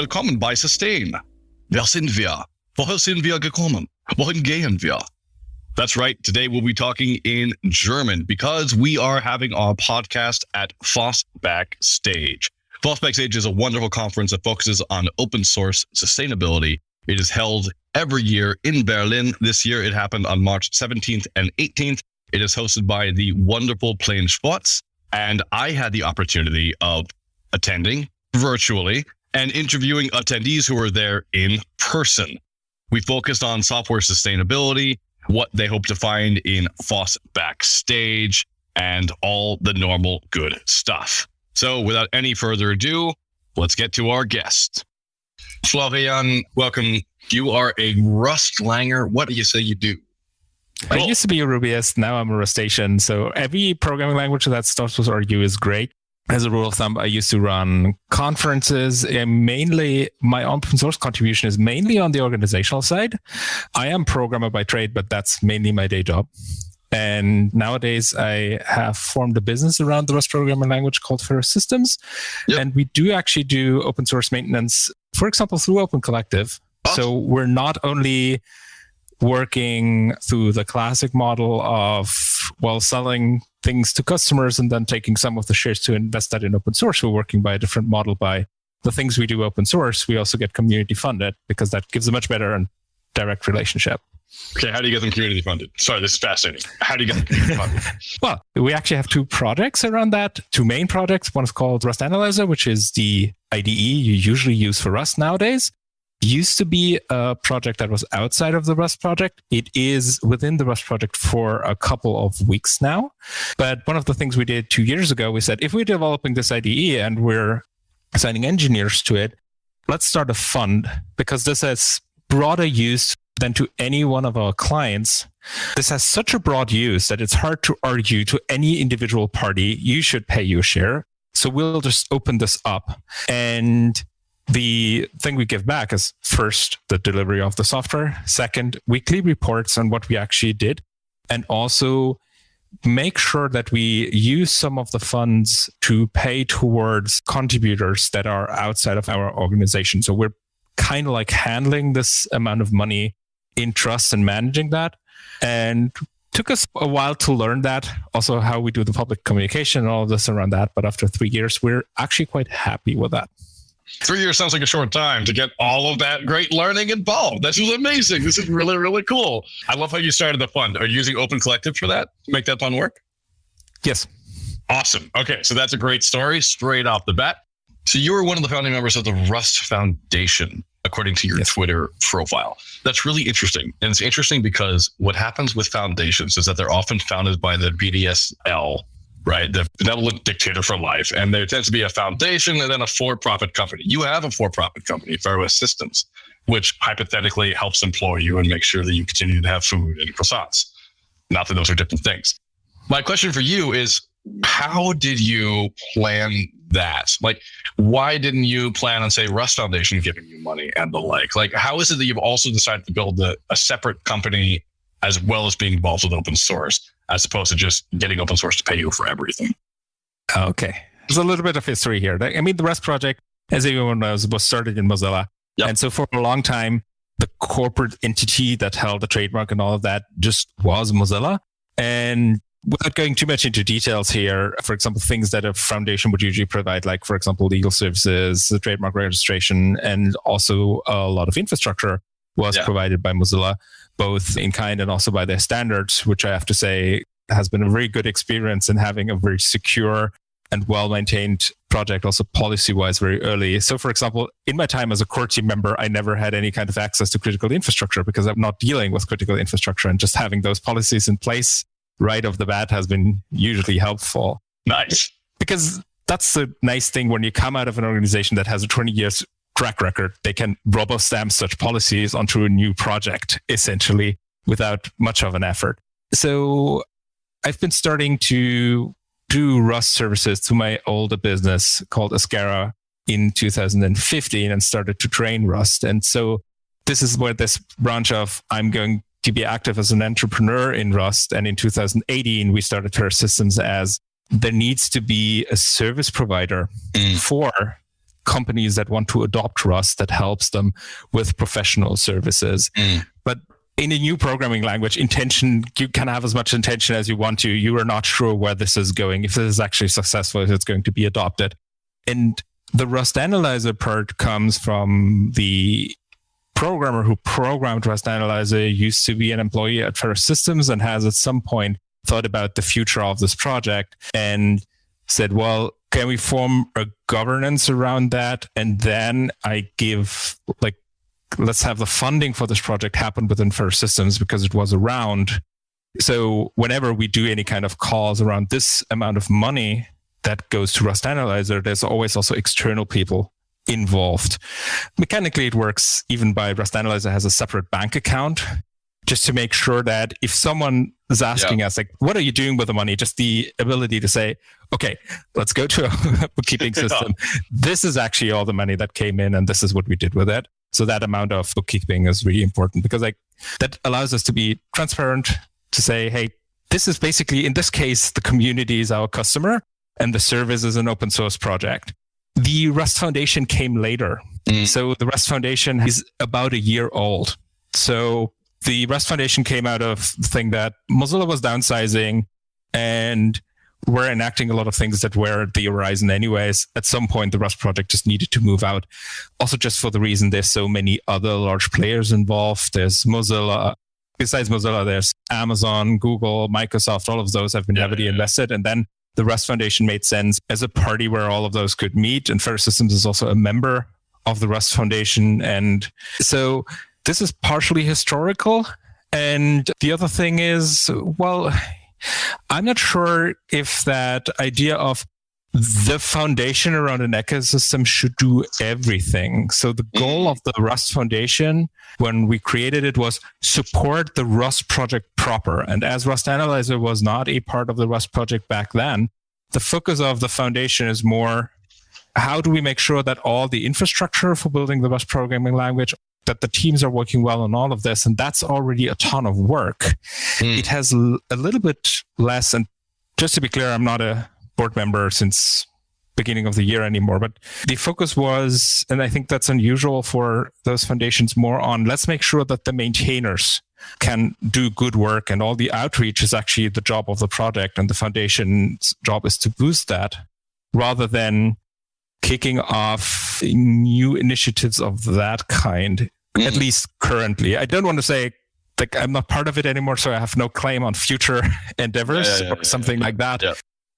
Willkommen bei Sustain. Wer sind wir? Woher sind wir gekommen? Wohin gehen wir? That's right. Today we'll be talking in German because we are having our podcast at FOSS Backstage. FOSS Backstage is a wonderful conference that focuses on open source sustainability. It is held every year in Berlin. This year it happened on March 17th and 18th. It is hosted by the wonderful Plain Sports, and I had the opportunity of attending virtually and interviewing attendees who were there in person. We focused on software sustainability, what they hope to find in FOSS Backstage, and all the normal good stuff. So without any further ado, let's get to our guest. Florian, welcome. You are a Rustlanger. What do you say you do? I used to be a Rubyist. Now I'm a Rustacean. So every programming language that starts with RU is great. As a rule of thumb, I used to run conferences. And mainly, my open source contribution is mainly on the organizational side. I am a programmer by trade, but that's mainly my day job. And nowadays, I have formed a business around the Rust programming language called Ferrous Systems. Yep. And we do actually do open source maintenance, for example, through Open Collective. Oh. So we're not only working through the classic model of, selling things to customers and then taking some of the shares to invest that in open source. We're working by a different model. By the things we do open source, we also get community funded because that gives a much better and direct relationship. Okay, how do you get them community funded? Sorry, this is fascinating. How do you get them community funded? Well, we actually have two projects around that, two main projects. One is called Rust Analyzer, which is the IDE you usually use for Rust nowadays. Used to be a project that was outside of the Rust project. It is within the Rust project for a couple of weeks now. But one of the things we did 2 years ago, we said, if we're developing this IDE and we're assigning engineers to it, let's start a fund because this has broader use than to any one of our clients. This has such a broad use that it's hard to argue to any individual party, you should pay your share. So we'll just open this up. And the thing we give back is first, the delivery of the software. Second, weekly reports on what we actually did. And also make sure that we use some of the funds to pay towards contributors that are outside of our organization. So we're kind of like handling this amount of money in trust and managing that. And took us a while to learn that, also how we do the public communication and all of this around that. But after 3 years, we're actually quite happy with that. 3 years sounds like a short time to get all of that great learning involved. This is amazing. This is really, really cool. I love how you started the fund. Are you using Open Collective for that to make that fund work? Yes. Awesome. Okay, so that's a great story straight off the bat. So you were one of the founding members of the Rust Foundation, according to your Twitter profile. That's really interesting. And it's interesting because what happens with foundations is that they're often founded by the BDSL, right? The benevolent dictator for life. And there tends to be a foundation and then a for-profit company. You have a for-profit company, Ferrous Systems, which hypothetically helps employ you and make sure that you continue to have food and croissants. Not that those are different things. My question for you is, how did you plan that? Like, why didn't you plan on, say, Rust Foundation giving you money and the like? Like, how is it that you've also decided to build a separate company as well as being involved with open source, as opposed to just getting open source to pay you for everything? Okay. There's a little bit of history here. I mean, the Rust project, as everyone knows, was started in Mozilla. Yep. And so for a long time, the corporate entity that held the trademark and all of that just was Mozilla. And without going too much into details here, for example, things that a foundation would usually provide, like, for example, legal services, the trademark registration, and also a lot of infrastructure was provided by Mozilla, both in kind and also by their standards, which I have to say has been a very good experience in having a very secure and well-maintained project, also policy-wise, very early. So, for example, in my time as a core team member, I never had any kind of access to critical infrastructure because I'm not dealing with critical infrastructure, and just having those policies in place right off the bat has been usually helpful. Nice. Because that's the nice thing when you come out of an organization that has a 20 years track record, they can rubber stamp such policies onto a new project, essentially, without much of an effort. So I've been starting to do Rust services to my older business called Ascara in 2015 and started to train Rust. And so this is where this branch of I'm going to be active as an entrepreneur in Rust. And in 2018, we started Ferrous Systems as there needs to be a service provider for companies that want to adopt Rust that helps them with professional services. But in a new programming language, intention, you can have as much intention as you want to. You are not sure where this is going, if this is actually successful, if it's going to be adopted. And the Rust Analyzer part comes from the programmer who programmed Rust Analyzer, used to be an employee at Ferrous Systems and has at some point thought about the future of this project and said, well, can we form a governance around that? And then I give, like, let's have the funding for this project happen within Ferrous Systems because it was around. So whenever we do any kind of calls around this amount of money that goes to Rust Analyzer, there's always also external people involved. Mechanically, it works even by Rust Analyzer has a separate bank account just to make sure that if someone is asking us, like, what are you doing with the money? Just the ability to say, okay, let's go to a bookkeeping system. This is actually all the money that came in and this is what we did with it. So that amount of bookkeeping is really important because like that allows us to be transparent to say, hey, this is basically, in this case, the community is our customer and the service is an open source project. The Rust Foundation came later. So the Rust Foundation is about a year old. So the Rust Foundation came out of the thing that Mozilla was downsizing and we're enacting a lot of things that were at the horizon anyways. At some point, the Rust project just needed to move out. Also, just for the reason there's so many other large players involved. There's Mozilla. Besides Mozilla, there's Amazon, Google, Microsoft. All of those have been heavily invested. And then the Rust Foundation made sense as a party where all of those could meet. And Ferrous Systems is also a member of the Rust Foundation. And so this is partially historical. And the other thing is, well, I'm not sure if that idea of the foundation around an ecosystem should do everything. So the goal of the Rust Foundation, when we created it, was support the Rust project proper. And as Rust Analyzer was not a part of the Rust project back then, the focus of the foundation is more, how do we make sure that all the infrastructure for building the Rust programming language, that the teams are working well on all of this, and that's already a ton of work. It has a little bit less, and just to be clear, I'm not a board member since beginning of the year anymore, but the focus was, and I think that's unusual for those foundations, more on let's make sure that the maintainers can do good work, and all the outreach is actually the job of the project, and the foundation's job is to boost that, rather than kicking off new initiatives of that kind, at least currently. I don't want to say like I'm not part of it anymore, so I have no claim on future endeavors or something like that.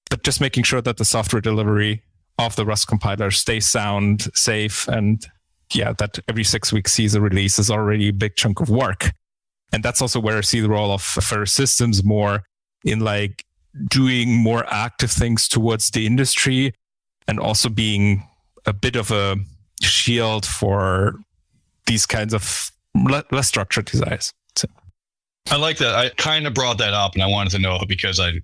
But just making sure that the software delivery of the Rust compiler stays sound, safe, and that every 6 weeks sees a release is already a big chunk of work. And that's also where I see the role of Ferrous Systems more in like doing more active things towards the industry, and also being a bit of a shield for these kinds of less structured designs. So. I like that. I kind of brought that up, and I wanted to know because I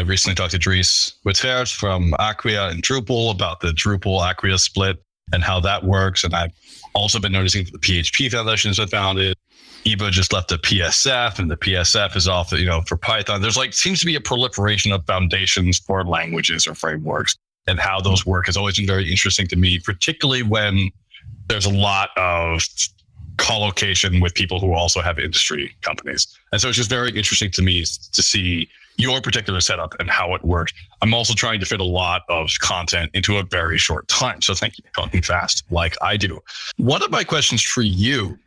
recently talked to Dries Wittfert from Acquia and Drupal about the Drupal Acquia split and how that works. And I've also been noticing that the PHP foundations have founded. EBA just left the PSF, and the PSF is off, for Python. There's seems to be a proliferation of foundations for languages or frameworks. And how those work has always been very interesting to me, particularly when there's a lot of collocation with people who also have industry companies. And so it's just very interesting to me to see your particular setup and how it works. I'm also trying to fit a lot of content into a very short time. So thank you for talking fast like I do. One of my questions for you,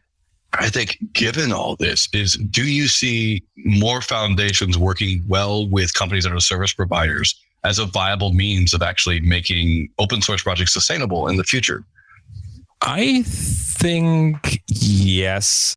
I think, given all this, is do you see more foundations working well with companies that are service providers as a viable means of actually making open source projects sustainable in the future? I think yes.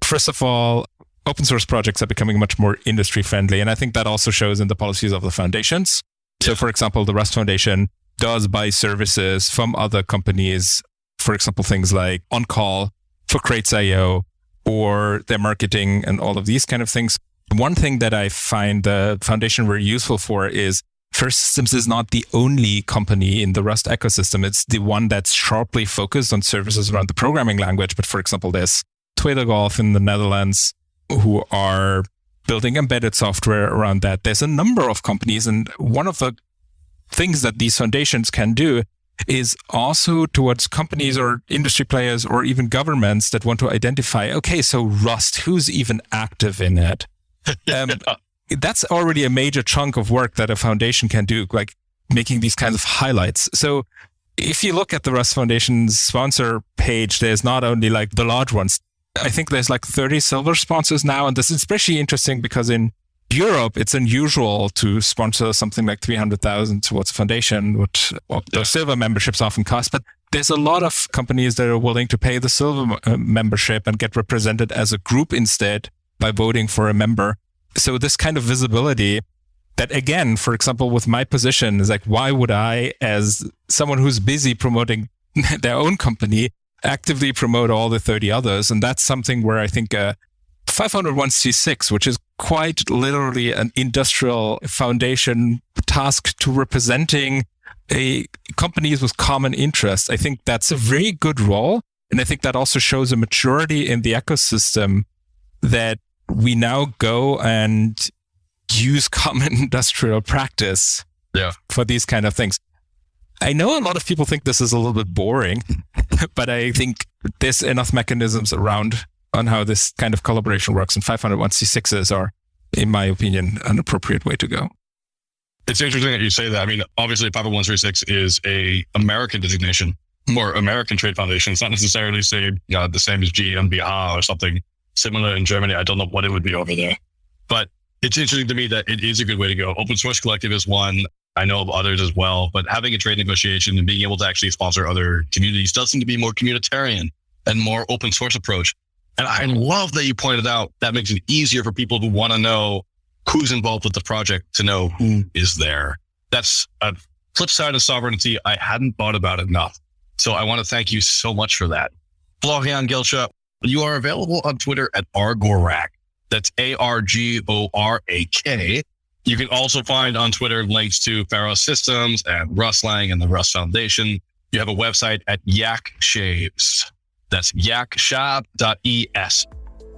First of all, open source projects are becoming much more industry friendly. And I think that also shows in the policies of the foundations. So for example, the Rust Foundation does buy services from other companies, for example, things like On-Call for Crates.io or their marketing and all of these kind of things. One thing that I find the foundation very useful for is Ferrous Systems is not the only company in the Rust ecosystem. It's the one that's sharply focused on services around the programming language. But for example, there's Tweedegolf in the Netherlands who are building embedded software around that. There's a number of companies. And one of the things that these foundations can do is also towards companies or industry players or even governments that want to identify, okay, so Rust, who's even active in it? That's already a major chunk of work that a foundation can do, like making these kinds of highlights. So if you look at the Rust Foundation's sponsor page, there's not only like the large ones. I think there's like 30 silver sponsors now. And this is especially interesting because in Europe, it's unusual to sponsor something like 300,000 towards a foundation, which the silver memberships often cost. But there's a lot of companies that are willing to pay the silver membership and get represented as a group instead by voting for a member. So this kind of visibility that, again, for example, with my position is like, why would I, as someone who's busy promoting their own company, actively promote all the 30 others? And that's something where I think 501c6, which is quite literally an industrial foundation task to representing companies with common interests. I think that's a very good role. And I think that also shows a maturity in the ecosystem that we now go and use common industrial practice for these kind of things. I know a lot of people think this is a little bit boring, but I think there's enough mechanisms around on how this kind of collaboration works, and 501c6s are, in my opinion, an appropriate way to go. It's interesting that you say that. I mean, obviously 501c6 is a American designation or American trade foundation. It's not necessarily the same as GmbH or something similar in Germany. I don't know what it would be over there, but it's interesting to me that it is a good way to go. Open Source Collective is one. I know of others as well, but having a trade negotiation and being able to actually sponsor other communities does seem to be more communitarian and more open source approach. And I love that you pointed out that makes it easier for people who want to know who's involved with the project to know who is there. That's a flip side of sovereignty I hadn't thought about enough. So I want to thank you so much for that. Florian Gilcher, you are available on Twitter at Argorak. That's ARGORAK. You can also find on Twitter links to Ferrous Systems and Rustlang and the Rust Foundation. You have a website at Yak Shaves. That's yakshab.es.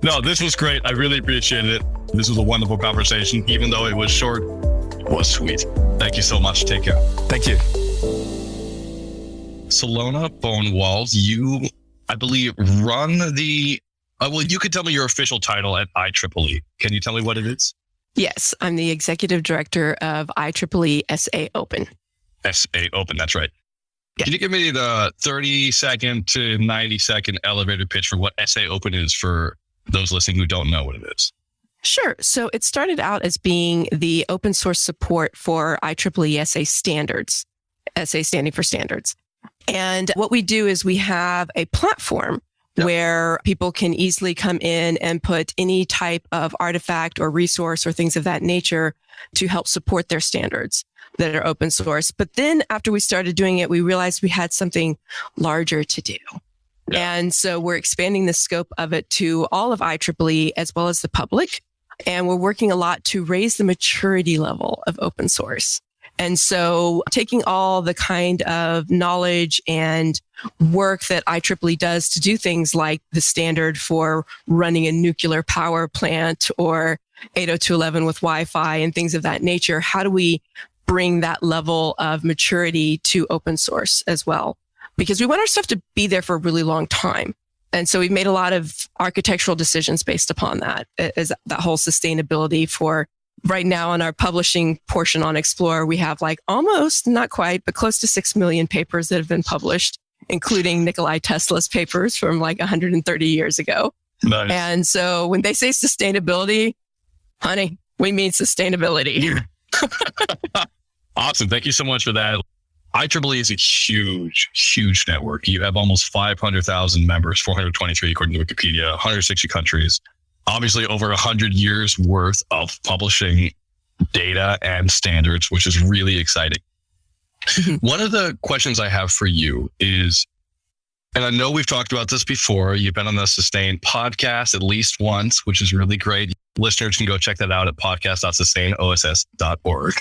No, this was great. I really appreciated it. This was a wonderful conversation. Even though it was short, it was sweet. Thank you so much. Take care. Thank you. Silona Bonewald, you, I believe, run the... well, you could tell me your official title at IEEE. Can you tell me what it is? Yes, I'm the executive director of IEEE SA OPEN. SA OPEN, that's right. Yeah. Can you give me the 30-second to 90-second elevator pitch for what SA OPEN is for those listening who don't know what it is? Sure. So it started out as being the open source support for IEEE SA standards, SA standing for standards. And what we do is we have a platform where people can easily come in and put any type of artifact or resource or things of that nature to help support their standards that are open source. But then after we started doing it, we realized we had something larger to do. Yeah. And so we're expanding the scope of it to all of IEEE as well as the public. And we're working a lot to raise the maturity level of open source. And so taking all the kind of knowledge and work that IEEE does to do things like the standard for running a nuclear power plant or 802.11 with Wi-Fi and things of that nature, how do we bring that level of maturity to open source as well? Because we want our stuff to be there for a really long time. And so we've made a lot of architectural decisions based upon that, as that whole sustainability for right now on our publishing portion on Explorer, we have like almost, not quite, but close to 6 million papers that have been published, including Nikolai Tesla's papers from like 130 years ago. Nice. And so when they say sustainability, honey, we mean sustainability. Awesome. Thank you so much for that. IEEE is a huge, huge network. You have almost 500,000 members, 423 according to Wikipedia, 160 countries. Obviously, over 100 years worth of publishing data and standards, which is really exciting. One of the questions I have for you is, and I know we've talked about this before, you've been on the Sustain podcast at least once, which is really great. Listeners can go check that out at podcast.sustainoss.org.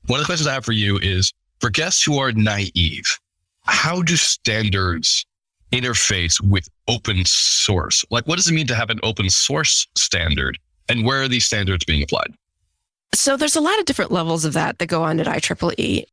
One of the questions I have for you is, for guests who are naive, how do standards interface with open source? Like, what does it mean to have an open source standard, and where are these standards being applied? So there's a lot of different levels of that go on at IEEE.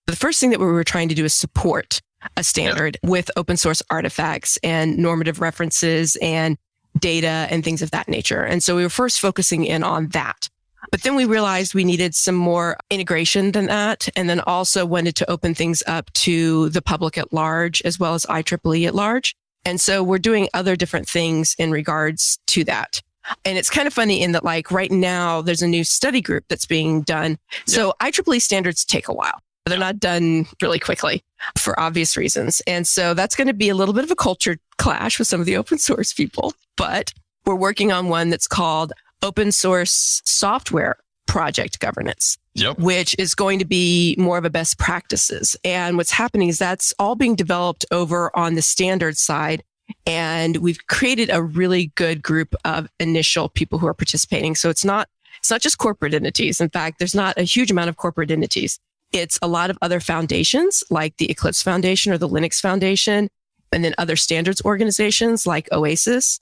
The first thing that we were trying to do is support a standard with open source artifacts and normative references and data and things of that nature. And so we were first focusing in on that. But then we realized we needed some more integration than that, and then also wanted to open things up to the public at large, as well as IEEE at large. And so we're doing other different things in regards to that. And it's kind of funny in that, like, right now, there's a new study group that's being done. So IEEE standards take a while. They're not done really quickly for obvious reasons. And so that's going to be a little bit of a culture clash with some of the open source people. But we're working on one that's called Open Source Software Project Governance, which is going to be more of a best practices. And what's happening is that's all being developed over on the standard side. And we've created a really good group of initial people who are participating. So it's not just corporate entities. In fact, there's not a huge amount of corporate entities. It's a lot of other foundations like the Eclipse Foundation or the Linux Foundation, and then other standards organizations like OASIS,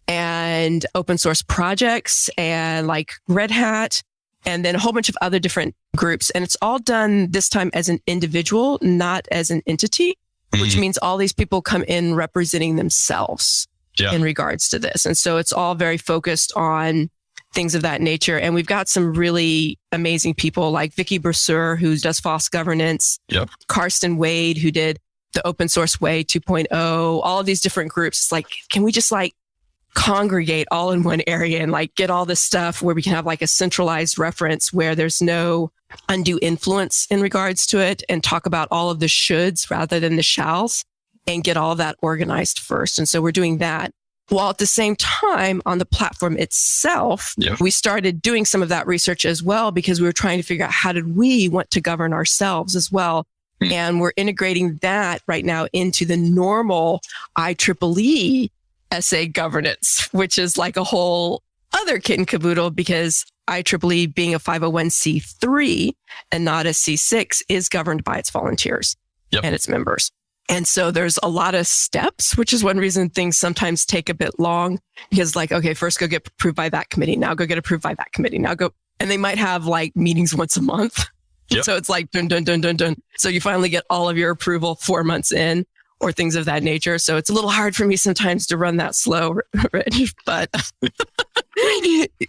and open source projects and like Red Hat, and then a whole bunch of other different groups. And it's all done this time as an individual, not as an entity, which means all these people come in representing themselves in regards to this. And so it's all very focused on things of that nature. And we've got some really amazing people like Vicky Brasseur, who does FOSS governance, Karsten Wade, who did the Open Source Way 2.0, all of these different groups. It's like, can we just like congregate all in one area and like get all this stuff where we can have like a centralized reference where there's no undue influence in regards to it, and talk about all of the shoulds rather than the shalls, and get all of that organized first. And so we're doing that. While at the same time, on the platform itself, we started doing some of that research as well, because we were trying to figure out how did we want to govern ourselves as well. And we're integrating that right now into the normal IEEE SA governance, which is like a whole other kit and caboodle, because IEEE, being a 501c3 and not a C6, is governed by its volunteers and its members. And so there's a lot of steps, which is one reason things sometimes take a bit long, because like, okay, first go get approved by that committee. Now go get approved by that committee. Now go. And they might have like meetings once a month. So it's like dun, dun, dun, dun, dun. So you finally get all of your approval 4 months in, or things of that nature. So it's a little hard for me sometimes to run that slow, Rich, but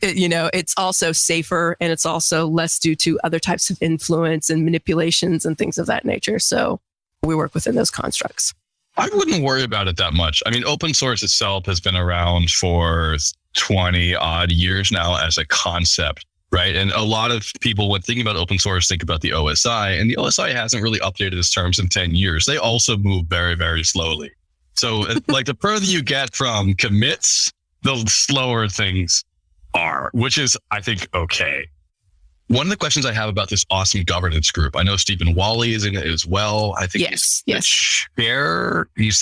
you know, it's also safer, and it's also less due to other types of influence and manipulations and things of that nature. So we work within those constructs. I wouldn't worry about it that much. I mean, open source itself has been around for 20 odd years now as a concept, right? And a lot of people, when thinking about open source, think about the OSI, and the OSI hasn't really updated its terms in 10 years. They also move very, very slowly. So like the further you get from commits, the slower things are, which is, I think, okay. One of the questions I have about this awesome governance group, I know Stephen Wally is in it as well. I think he's the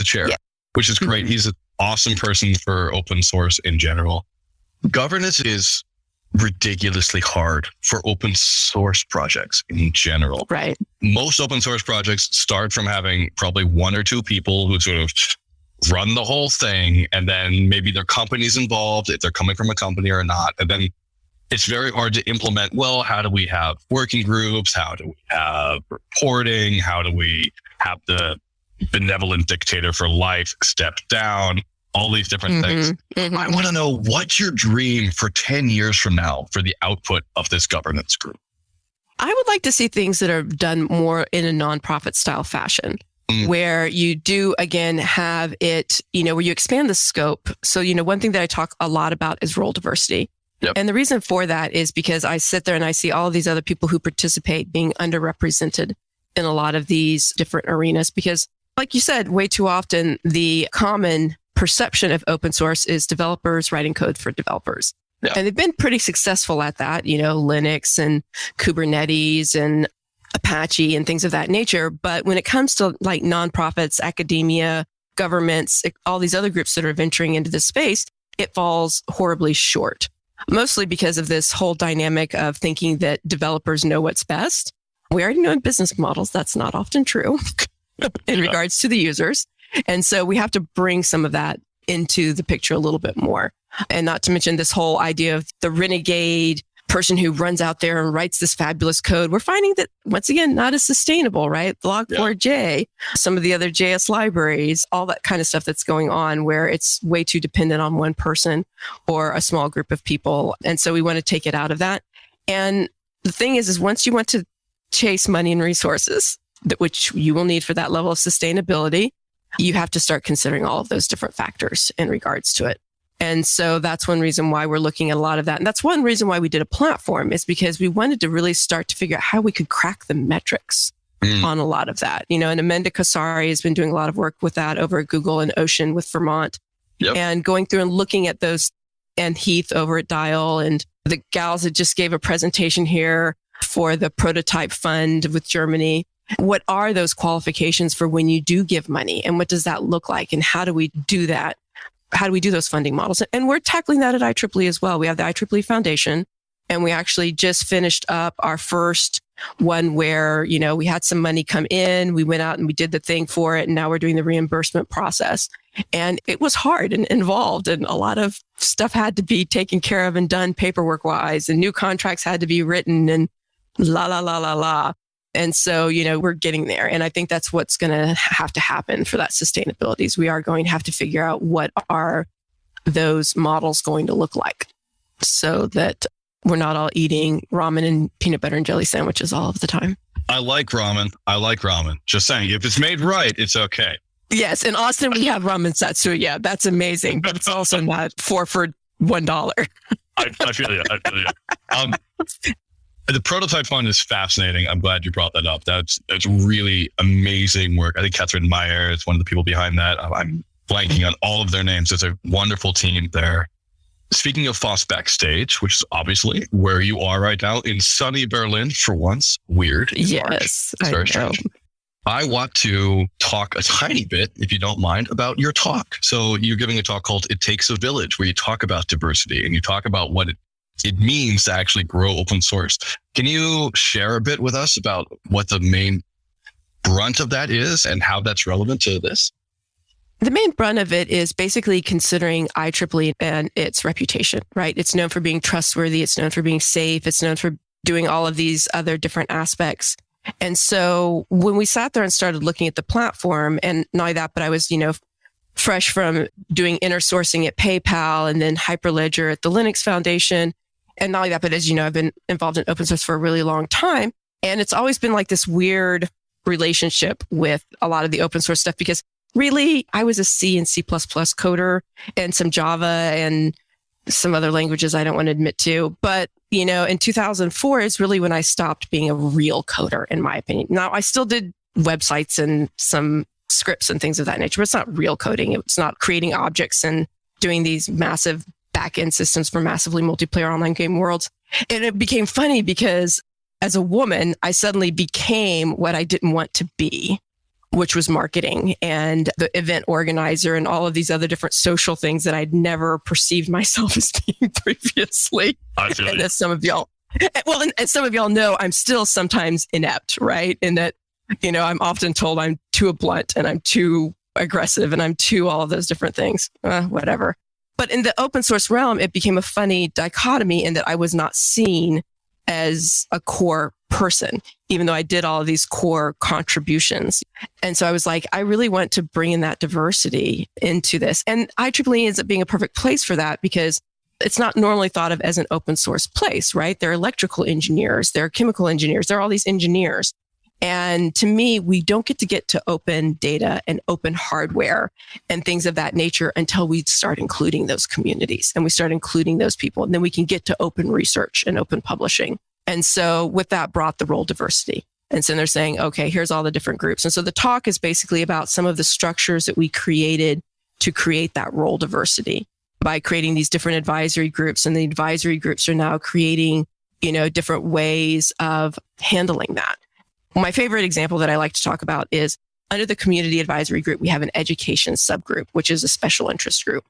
chair, which is great. He's an awesome person for open source in general. Governance is ridiculously hard for open source projects in general. Right. Most open source projects start from having probably one or two people who sort of run the whole thing, and then maybe their company's involved, if they're coming from a company or not. And then it's very hard to implement. Well, how do we have working groups? How do we have reporting? How do we have the benevolent dictator for life step down? All these different things. I want to know, what's your dream for 10 years from now for the output of this governance group? I would like to see things that are done more in a nonprofit style fashion, where you do, again, have it, you know, where you expand the scope. So, you know, one thing that I talk a lot about is role diversity. And the reason for that is because I sit there and I see all of these other people who participate being underrepresented in a lot of these different arenas, because like you said, way too often the common perception of open source is developers writing code for developers. And they've been pretty successful at that, you know, Linux and Kubernetes and Apache and things of that nature. But when it comes to like nonprofits, academia, governments, all these other groups that are venturing into this space, it falls horribly short. Mostly because of this whole dynamic of thinking that developers know what's best. We already know in business models that's not often true in regards to the users. And so we have to bring some of that into the picture a little bit more. And not to mention this whole idea of the renegade person who runs out there and writes this fabulous code. We're finding that, once again, not as sustainable, right? Log4j, some of the other JS libraries, all that kind of stuff that's going on where it's way too dependent on one person or a small group of people. And so we want to take it out of that. And the thing is once you want to chase money and resources, which you will need for that level of sustainability, you have to start considering all of those different factors in regards to it. And so that's one reason why we're looking at a lot of that. And that's one reason why we did a platform, is because we wanted to really start to figure out how we could crack the metrics on a lot of that. And Amanda Kasari has been doing a lot of work with that over at Google and Ocean with Vermont, and going through and looking at those, and Heath over at Dial, and the gals that just gave a presentation here for the prototype fund with Germany. What are those qualifications for when you do give money, and what does that look like, and how do we do that? How do we do those funding models? And we're tackling that at IEEE as well. We have the IEEE Foundation, and we actually just finished up our first one where, we had some money come in, we went out and we did the thing for it, and now we're doing the reimbursement process. And it was hard and involved, and a lot of stuff had to be taken care of and done paperwork wise, and new contracts had to be written, and la. And so, we're getting there. And I think that's what's going to have to happen for that sustainability, is we are going to have to figure out what are those models going to look like, so that we're not all eating ramen and peanut butter and jelly sandwiches all of the time. I like ramen. Just saying, if it's made right, it's okay. Yes. In Austin, we have ramen satsu. Yeah, that's amazing. But it's also not 4 for $1. I feel you. The prototype fund is fascinating. I'm glad you brought that up. That's really amazing work. I think Catherine Meyer is one of the people behind that. I'm blanking on all of their names. There's a wonderful team there. Speaking of FOSS Backstage, which is obviously where you are right now in sunny Berlin for once. Weird. Yes, I know. Strange. I want to talk a tiny bit, if you don't mind, about your talk. So you're giving a talk called It Takes a Village, where you talk about diversity and you talk about what it means to actually grow open source. Can you share a bit with us about what the main brunt of that is and how that's relevant to this? The main brunt of it is basically considering IEEE and its reputation, right? It's known for being trustworthy. It's known for being safe. It's known for doing all of these other different aspects. And so when we sat there and started looking at the platform, and not only that, but I was, fresh from doing inner sourcing at PayPal and then Hyperledger at the Linux Foundation. And not only that, but as you know, I've been involved in open source for a really long time. And it's always been like this weird relationship with a lot of the open source stuff, because really, I was a C and C++ coder and some Java and some other languages I don't want to admit to. But, in 2004 is really when I stopped being a real coder, in my opinion. Now, I still did websites and some scripts and things of that nature, but it's not real coding. It's not creating objects and doing these massive back-end systems for massively multiplayer online game worlds. And it became funny because as a woman, I suddenly became what I didn't want to be, which was marketing and the event organizer and all of these other different social things that I'd never perceived myself as being previously. And as some of y'all, and some of y'all know, I'm still sometimes inept, right? In that, I'm often told I'm too blunt and I'm too aggressive and I'm too all of those different things, whatever. But in the open source realm, it became a funny dichotomy in that I was not seen as a core person, even though I did all of these core contributions. And so I was like, I really want to bring in that diversity into this. And IEEE ends up being a perfect place for that, because it's not normally thought of as an open source place, right? There are electrical engineers, there are chemical engineers, there are all these engineers. And to me, we don't get to open data and open hardware and things of that nature until we start including those communities and we start including those people. And then we can get to open research and open publishing. And so with that brought the role diversity. And so they're saying, okay, here's all the different groups. And so the talk is basically about some of the structures that we created to create that role diversity by creating these different advisory groups. And the advisory groups are now creating, different ways of handling that. My favorite example that I like to talk about is under the community advisory group, we have an education subgroup, which is a special interest group.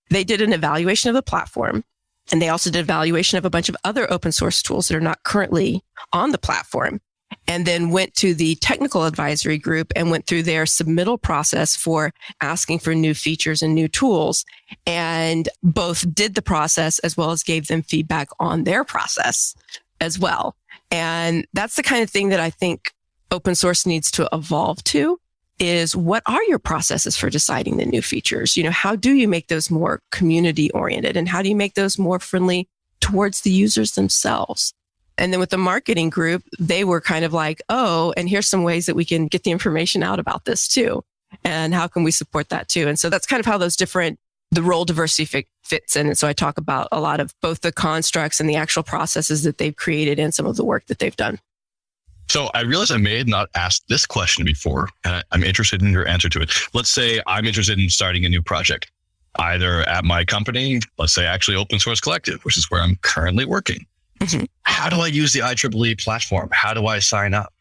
They did an evaluation of the platform, and they also did evaluation of a bunch of other open source tools that are not currently on the platform. and then went to the technical advisory group and went through their submittal process for asking for new features and new tools, and both did the process as well as gave them feedback on their process as well. And that's the kind of thing that I think open source needs to evolve to, is what are your processes for deciding the new features? How do you make those more community oriented, and how do you make those more friendly towards the users themselves? And then with the marketing group, they were kind of like, oh, and here's some ways that we can get the information out about this too. And how can we support that too? And so that's kind of how the role diversity fits in. And so I talk about a lot of both the constructs and the actual processes that they've created and some of the work that they've done. So I realized I may have not asked this question before, and I'm interested in your answer to it. Let's say I'm interested in starting a new project, either at my company, let's say actually Open Source Collective, which is where I'm currently working. Mm-hmm. How do I use the IEEE platform? How do I sign up?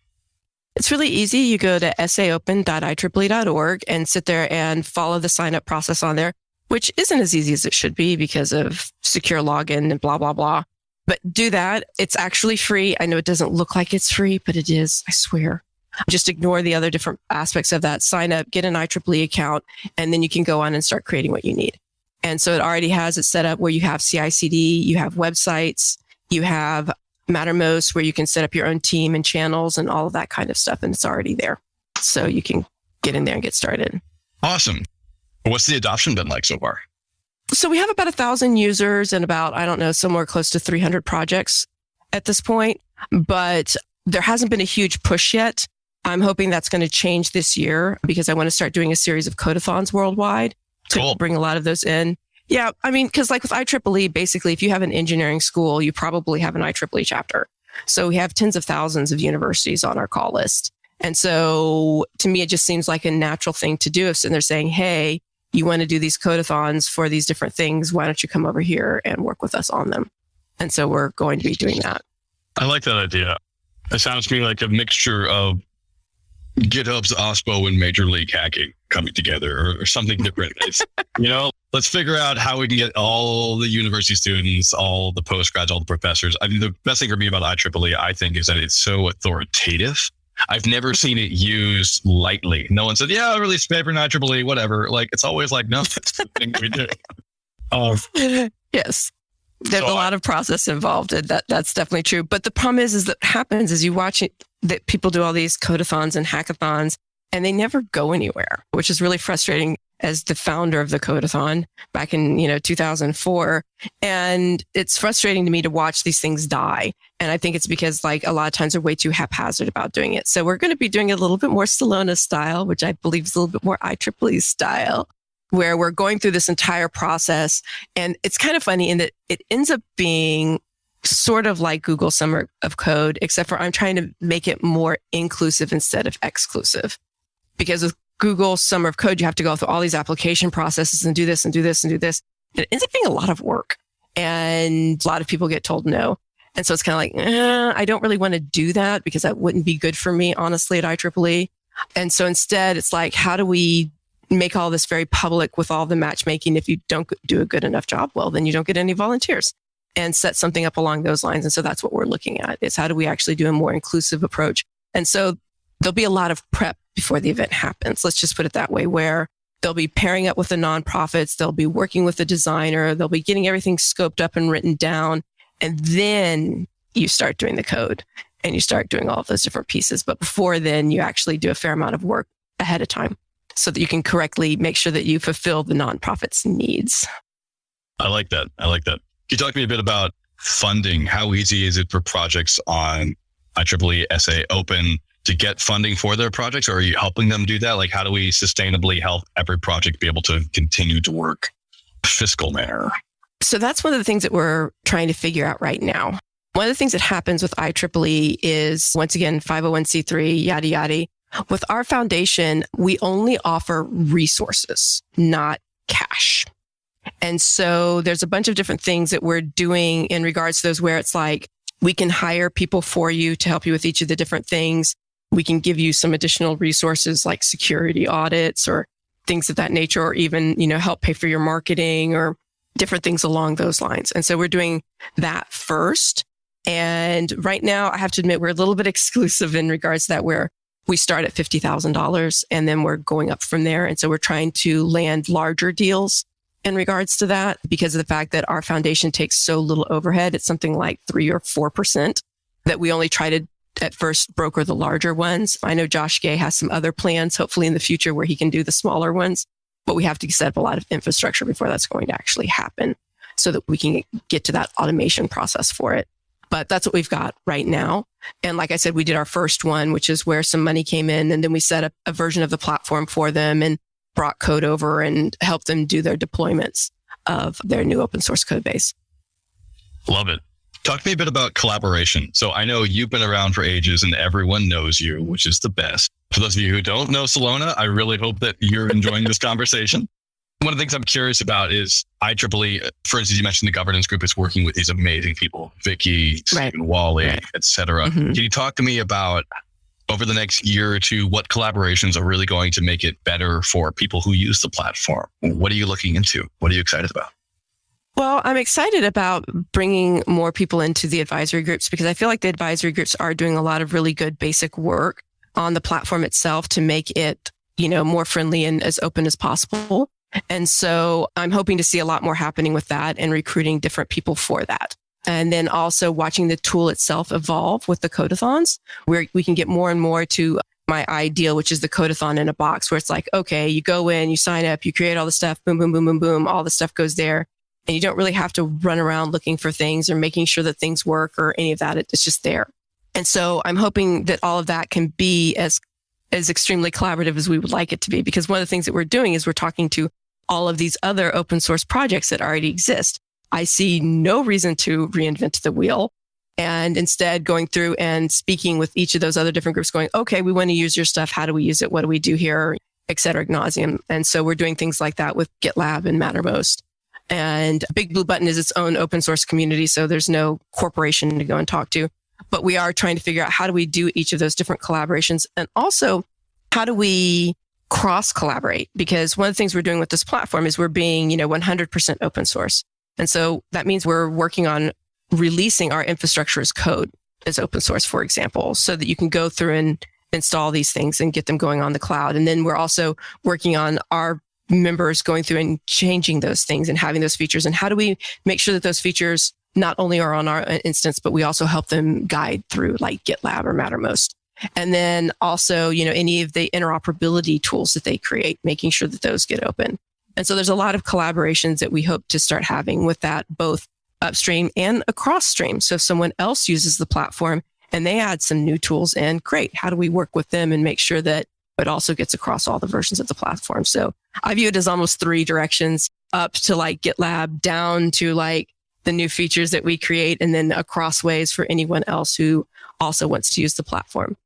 It's really easy. You go to saopen.ieee.org and sit there and follow the sign up process on there, which isn't as easy as it should be because of secure login and blah, blah, blah. But do that. It's actually free. I know it doesn't look like it's free, but it is, I swear. Just ignore the other different aspects of that. Sign up, get an IEEE account, and then you can go on and start creating what you need. And so it already has it set up where you have CI/CD, you have websites, you have Mattermost where you can set up your own team and channels and all of that kind of stuff. And it's already there. So you can get in there and get started. Awesome. What's the adoption been like so far? So we have about 1,000 users and about, somewhere close to 300 projects at this point, but there hasn't been a huge push yet. I'm hoping that's going to change this year because I want to start doing a series of codathons worldwide to bring a lot of those in. Yeah, because like with IEEE, basically, if you have an engineering school, you probably have an IEEE chapter. So we have tens of thousands of universities on our call list. And so to me, it just seems like a natural thing to do. If they're saying, hey, you want to do these codathons for these different things, why don't you come over here and work with us on them? And so we're going to be doing that. I like that idea. It sounds to me like a mixture of GitHub's OSPO and Major League Hacking coming together or something different. It's, let's figure out how we can get all the university students, all the postgrads, all the professors. The best thing for me about IEEE, I think, is that it's so authoritative. I've never seen it used lightly. No one said, yeah, I released a paper in IEEE, whatever. Like, it's always like, no, that's the thing we do. Yes. There's a lot of process involved. And that's definitely true. But the problem is that what happens is you watch it, that people do all these codathons and hackathons and they never go anywhere, which is really frustrating as the founder of the codathon back in, 2004. And it's frustrating to me to watch these things die. And I think it's because like a lot of times they're way too haphazard about doing it. So we're going to be doing it a little bit more Silona style, which I believe is a little bit more IEEE style, where we're going through this entire process. And it's kind of funny in that it ends up being sort of like Google Summer of Code, except for I'm trying to make it more inclusive instead of exclusive. Because with Google Summer of Code, you have to go through all these application processes and do this and do this and do this. And it ends up being a lot of work. And a lot of people get told no. And so it's kind of like, I don't really want to do that because that wouldn't be good for me, honestly, at IEEE. And so instead, it's like, how do we make all this very public with all the matchmaking? If you don't do a good enough job, well, then you don't get any volunteers, and set something up along those lines. And so that's what we're looking at, is how do we actually do a more inclusive approach? And so there'll be a lot of prep before the event happens. Let's just put it that way, where they'll be pairing up with the nonprofits. They'll be working with the designer. They'll be getting everything scoped up and written down. And then you start doing the code and you start doing all of those different pieces. But before then, you actually do a fair amount of work ahead of time so that you can correctly make sure that you fulfill the nonprofit's needs. I like that. Can you talk to me a bit about funding? How easy is it for projects on IEEE SA Open to get funding for their projects? Or are you helping them do that? Like, how do we sustainably help every project be able to continue to work in a fiscal manner? So that's one of the things that we're trying to figure out right now. One of the things that happens with IEEE is, once again, 501c3, yada, yada. With our foundation, we only offer resources, not cash. And so there's a bunch of different things that we're doing in regards to those, where it's like, we can hire people for you to help you with each of the different things. We can give you some additional resources like security audits or things of that nature, or even, help pay for your marketing or different things along those lines. And so we're doing that first. And right now, I have to admit, we're a little bit exclusive in regards to that, where we start at $50,000 and then we're going up from there. And so we're trying to land larger deals in regards to that because of the fact that our foundation takes so little overhead. It's something like 3 or 4% that we only try to at first broker the larger ones. I know Josh Gay has some other plans, hopefully in the future, where he can do the smaller ones, but we have to set up a lot of infrastructure before that's going to actually happen so that we can get to that automation process for it. But that's what we've got right now. And like I said, we did our first one, which is where some money came in, and then we set up a version of the platform for them and brought code over and helped them do their deployments of their new open source code base. Love it. Talk to me a bit about collaboration. So I know you've been around for ages and everyone knows you, which is the best. For those of you who don't know Silona, I really hope that you're enjoying this conversation. One of the things I'm curious about is IEEE, for instance, you mentioned the governance group is working with these amazing people, Vicky, Stephen Wally, et cetera. Can you talk to me about over the next year or two, what collaborations are really going to make it better for people who use the platform? What are you looking into? What are you excited about? Well, I'm excited about bringing more people into the advisory groups because I feel like the advisory groups are doing a lot of really good basic work on the platform itself to make it, more friendly and as open as possible. And so I'm hoping to see a lot more happening with that and recruiting different people for that. And then also watching the tool itself evolve with the codathons, where we can get more and more to my ideal, which is the codathon in a box, where it's like, okay, you go in, you sign up, you create all the stuff, boom, boom, boom, boom, boom, all the stuff goes there. And you don't really have to run around looking for things or making sure that things work or any of that. It's just there. And so I'm hoping that all of that can be as extremely collaborative as we would like it to be, because one of the things that we're doing is we're talking to all of these other open source projects that already exist. I see no reason to reinvent the wheel, and instead going through and speaking with each of those other different groups going, okay, we want to use your stuff. How do we use it? What do we do here? Et cetera, ad nauseum. And so we're doing things like that with GitLab and Mattermost. And Big Blue Button is its own open source community, so there's no corporation to go and talk to. But we are trying to figure out how do we do each of those different collaborations, and also how do we cross collaborate? Because one of the things we're doing with this platform is we're being, 100% open source. And so that means we're working on releasing our infrastructure as code as open source, for example, so that you can go through and install these things and get them going on the cloud. And then we're also working on our members going through and changing those things and having those features. And how do we make sure that those features not only are on our instance, but we also help them guide through like GitLab or Mattermost. And then also, any of the interoperability tools that they create, making sure that those get open. And so there's a lot of collaborations that we hope to start having with that, both upstream and across stream. So if someone else uses the platform and they add some new tools in, great. How do we work with them and make sure that it also gets across all the versions of the platform? So I view it as almost 3 directions, up to like GitLab, down to like the new features that we create, and then across ways for anyone else who also wants to use the platform.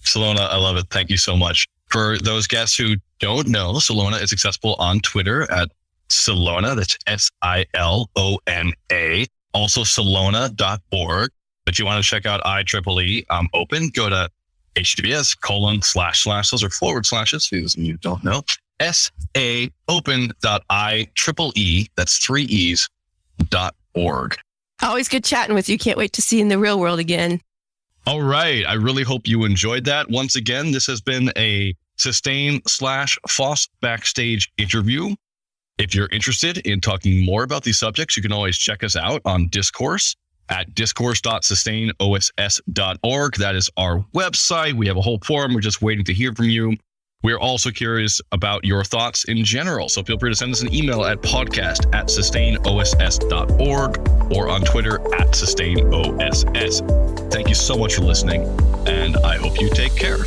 Silona, I love it. Thank you so much. For those guests who don't know, Silona is accessible on Twitter at Silona. That's Silona. Also Silona.org. But you want to check out IEEE Open, go to https:// those are forward slashes, for those of you who don't know, saopen.ieee, that's 3 E's.org. Always good chatting with you. Can't wait to see you in the real world again. All right. I really hope you enjoyed that. Once again, this has been a Sustain/FOSS Backstage interview. If you're interested in talking more about these subjects, you can always check us out on Discourse at discourse.sustainoss.org. That is our website. We have a whole forum. We're just waiting to hear from you. We're also curious about your thoughts in general. So feel free to send us an email at podcast@sustainoss.org or on Twitter @sustainoss. Thank you so much for listening, and I hope you take care.